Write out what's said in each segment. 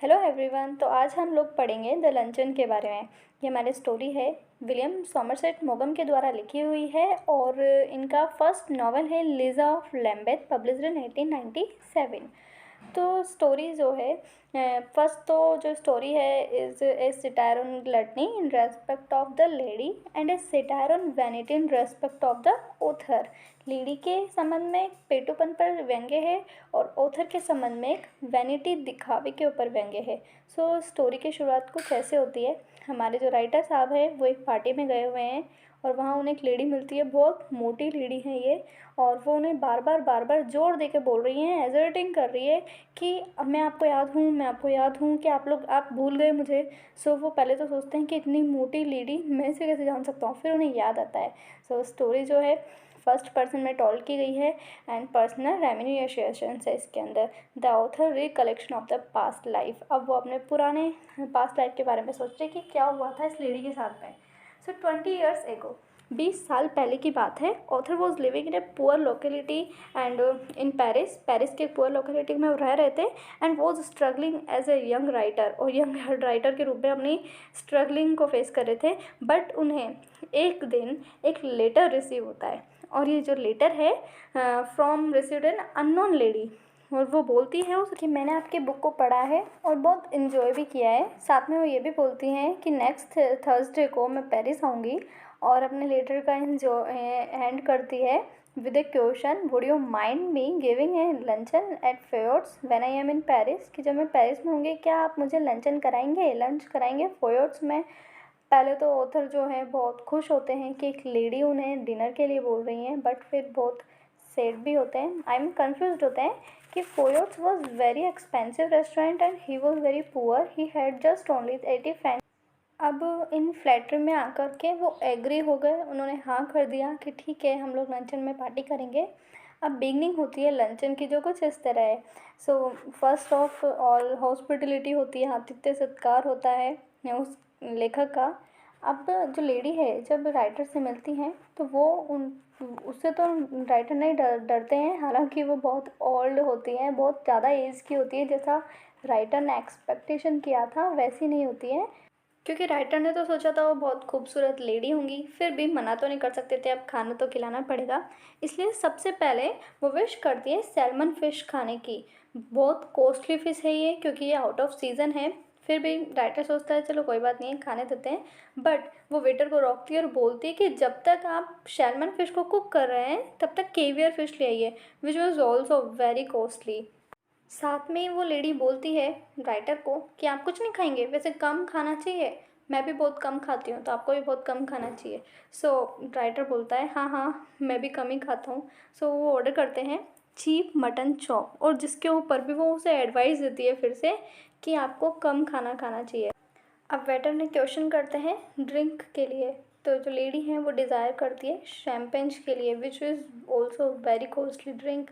Hello everyone. तो आज हम लोग पढ़ेंगे द लंचन के बारे में। ये हमारी स्टोरी है, विलियम सॉमरसेट मॉगम के द्वारा लिखी हुई है और इनका फर्स्ट नॉवल है Lija of Lambeth, published in 1897। तो स्टोरी जो है, फर्स्ट तो जो स्टोरी है is a satire on gluttony in respect of the lady and a satire on vanity in respect of the author. Lady के संबंध में एक पेटूपन पर व्यंग्य है और ऑथर के संबंध में एक वैनिटी दिखावे के ऊपर व्यंग्य है। सो स्टोरी की शुरुआत कुछ ऐसे होती है। हमारे जो राइटर साहब हैं वो एक पार्टी में गए हुए हैं और वहाँ उन्हें एक लेडी मिलती है, बहुत मोटी लेडी है ये, और वो उन्हें बार बार जोर दे के बोल रही है, एजर्टिंग कर रही है कि अब मैं आपको याद हूँ, मैं आपको याद हूँ कि आप भूल गए मुझे। सो वो पहले तो सोचते हैं कि इतनी मोटी लेडी मैं इसे कैसे जान सकता हूँ, फिर उन्हें याद आता है। सो स्टोरी जो है फर्स्ट पर्सन में टॉल की गई है एंड पर्सनल रेमिनिएशन है इसके अंदर। The author recollection of the past life. अब वो अपने पुराने पास्ट लाइफ के बारे में सोच रहे कि क्या हुआ था इस लेडी के साथ में। सो 20 ईयर्स एगो, 20 साल पहले की बात है। Author was living in a poor locality and in Paris. Paris के पुअर लोकेलिटी में वो रह रहे थे and was struggling as a young writer, और यंग राइटर के रूप में अपनी स्ट्रगलिंग को फेस कर रहे थे। बट उन्हें एक दिन एक लेटर रिसीव होता है और ये जो लेटर है from received an unknown lady, और वो बोलती है उस कि मैंने आपके बुक को पढ़ा है और बहुत इन्जॉय भी किया है। साथ में वो ये भी बोलती हैं कि नेक्स्ट थर्सडे को मैं पेरिस आऊँगी, और अपने लेटर का एंड करती है with a question, would you mind me giving a luncheon at Foyot's when I am in Paris, कि जब मैं पेरिस में होंगी क्या आप मुझे लंचन कराएंगे, लंच कराएंगे फोयट्स में। पहले तो ऑथर जो है बहुत खुश होते हैं कि एक लेडी उन्हें डिनर के लिए बोल रही हैं, बट फिर बहुत सैड भी होते हैं, आई एम कन्फ्यूज होते हैं कि Foyot's was very expensive restaurant and he was very poor, he had just only 80 French. अब इन फ्लैटरी में आकर के वो एग्री हो गए, उन्होंने हाँ कर दिया कि ठीक है हम लोग लंचन में पार्टी करेंगे। अब बिगनिंग होती है लंचन की जो कुछ इस तरह है। So first of all hospitality होती है, आतिथ्य सत्कार होता है उस लेखक का। अब जो लेडी है जब राइटर से मिलती हैं तो वो उन उससे तो राइटर नहीं डरते हैं, हालांकि वो बहुत ओल्ड होती हैं, बहुत ज़्यादा एज की होती है, जैसा राइटर ने एक्सपेक्टेशन किया था वैसी नहीं होती है। क्योंकि राइटर ने तो सोचा था वो बहुत खूबसूरत लेडी होंगी, फिर भी मना तो नहीं कर सकते थे, अब खाना तो खिलाना पड़ेगा। इसलिए सबसे पहले वो विश करती है सैल्मन फ़िश खाने की। बहुत कॉस्टली फ़िश है ये, क्योंकि ये आउट ऑफ सीज़न है। फिर भी राइटर सोचता है चलो कोई बात नहीं है, खाने देते हैं। बट वो वेटर को रोकती है और बोलती है कि जब तक आप सैल्मन फ़िश को कुक कर रहे हैं तब तक केवियर फ़िश ले आइए, which was also very costly. साथ में वो लेडी बोलती है राइटर को कि आप कुछ नहीं खाएंगे, वैसे कम खाना चाहिए, मैं भी बहुत कम खाती हूँ तो आपको भी बहुत कम खाना चाहिए। सो राइटर बोलता है हाँ हाँ मैं भी कम ही खाता हूँ। सो वो ऑर्डर करते हैं चीप मटन चॉप, और जिसके ऊपर भी वो उसे एडवाइस देती है फिर से कि आपको कम खाना खाना चाहिए। अब वेटर ने क्वेश्चन करते हैं ड्रिंक के लिए, तो जो लेडी है वो डिज़ायर करती है शैम्पेन्स के लिए, which is also very costly drink.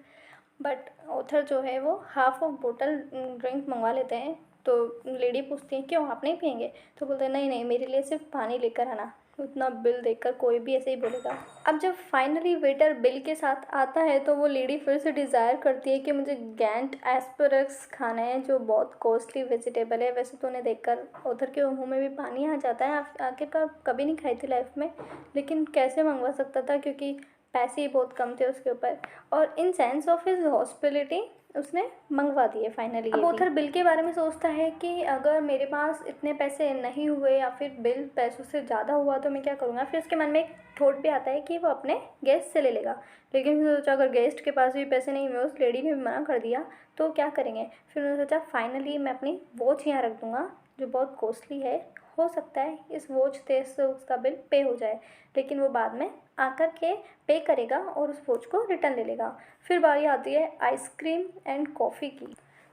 But author जो है वो हाफ ऑफ बोतल ड्रिंक मंगवा लेते हैं। तो लेडी पूछती है क्यों आप नहीं पियेंगे, तो बोलते हैं नहीं नहीं मेरे लिए सिर्फ पानी लेकर आना। उतना बिल देखकर कोई भी ऐसे ही बोलेगा। अब जब फाइनली वेटर बिल के साथ आता है तो वो लेडी फिर से डिज़ायर करती है कि मुझे गैंट एस्परक्स खाना है, जो बहुत कॉस्टली वेजिटेबल है। वैसे तो उन्हें देखकर ऑथर के मुंह में भी पानी आ जाता है, आखिरकार कभी नहीं खाई थी लाइफ में, लेकिन कैसे मंगवा सकता था क्योंकि पैसे ही बहुत कम थे उसके ऊपर। और in sense of his hospitality उसने मंगवा दिए फाइनली। अब ऑथर बिल के बारे में सोचता है कि अगर मेरे पास इतने पैसे नहीं हुए या फिर बिल पैसों से ज़्यादा हुआ तो मैं क्या करूँगा। फिर उसके मन में एक थॉट भी आता है कि वो अपने गेस्ट से ले लेगा, लेकिन फिर सोचा अगर गेस्ट के पास भी पैसे नहीं हुए, उस लेडी ने भी मना कर दिया, तो क्या करेंगे। फिर उन्होंने सोचा फाइनली मैं अपनी वॉच यहाँ रख दूँगा जो बहुत कॉस्टली है, हो सकता है इस वॉच से उसका बिल पे हो जाए, लेकिन वो बाद में आकर के पे करेगा और उस वॉच को रिटर्न ले लेगा। फिर बारी आती है आइसक्रीम एंड कॉफ़ी की।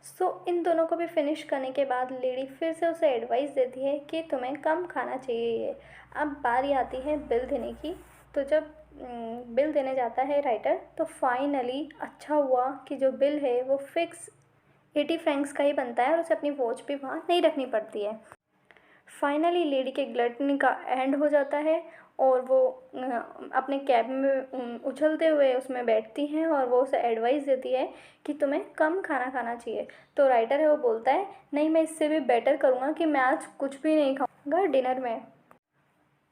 सो इन दोनों को भी फिनिश करने के बाद लेडी फिर से उसे एडवाइस देती है कि तुम्हें कम खाना चाहिए ये। अब बारी आती है बिल देने की। तो जब बिल देने जाता है राइटर तो फाइनली अच्छा हुआ कि जो बिल है वो फिक्स 80 फ्रैंक्स का ही बनता है और उसे अपनी वॉच भी वहाँ नहीं रखनी पड़ती है। फाइनली लेडी के ग्लटनी का एंड हो जाता है और वो अपने कैब में उछलते हुए उसमें बैठती हैं और वो उसे एडवाइस देती है कि तुम्हें कम खाना खाना चाहिए। तो राइटर है वो बोलता है नहीं, मैं इससे भी बेटर करूँगा कि मैं आज कुछ भी नहीं खाऊंगा डिनर में।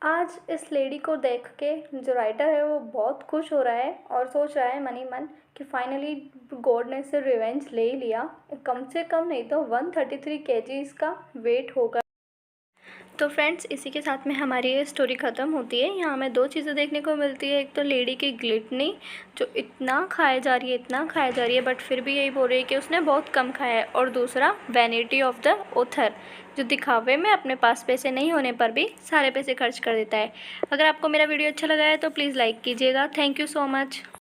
आज इस लेडी को देख के जो राइटर है वो बहुत खुश हो रहा है और सोच रहा है मन ही मन कि फाइनली गॉड ने इससे रिवेंज ले ही लिया। कम से कम नहीं तो 133 kg का वेट होगा। तो फ्रेंड्स, इसी के साथ में हमारी ये स्टोरी ख़त्म होती है। यहाँ हमें दो चीज़ें देखने को मिलती है। एक तो लेडी की ग्लिटनी जो इतना खाए जा रही है, इतना खाए जा रही है, बट फिर भी यही बोल रही है कि उसने बहुत कम खाया है। और दूसरा वैनिटी ऑफ द ऑथर, जो दिखावे में अपने पास पैसे नहीं होने पर भी सारे पैसे खर्च कर देता है। अगर आपको मेरा वीडियो अच्छा लगा है तो प्लीज़ लाइक कीजिएगा। Thank you so much.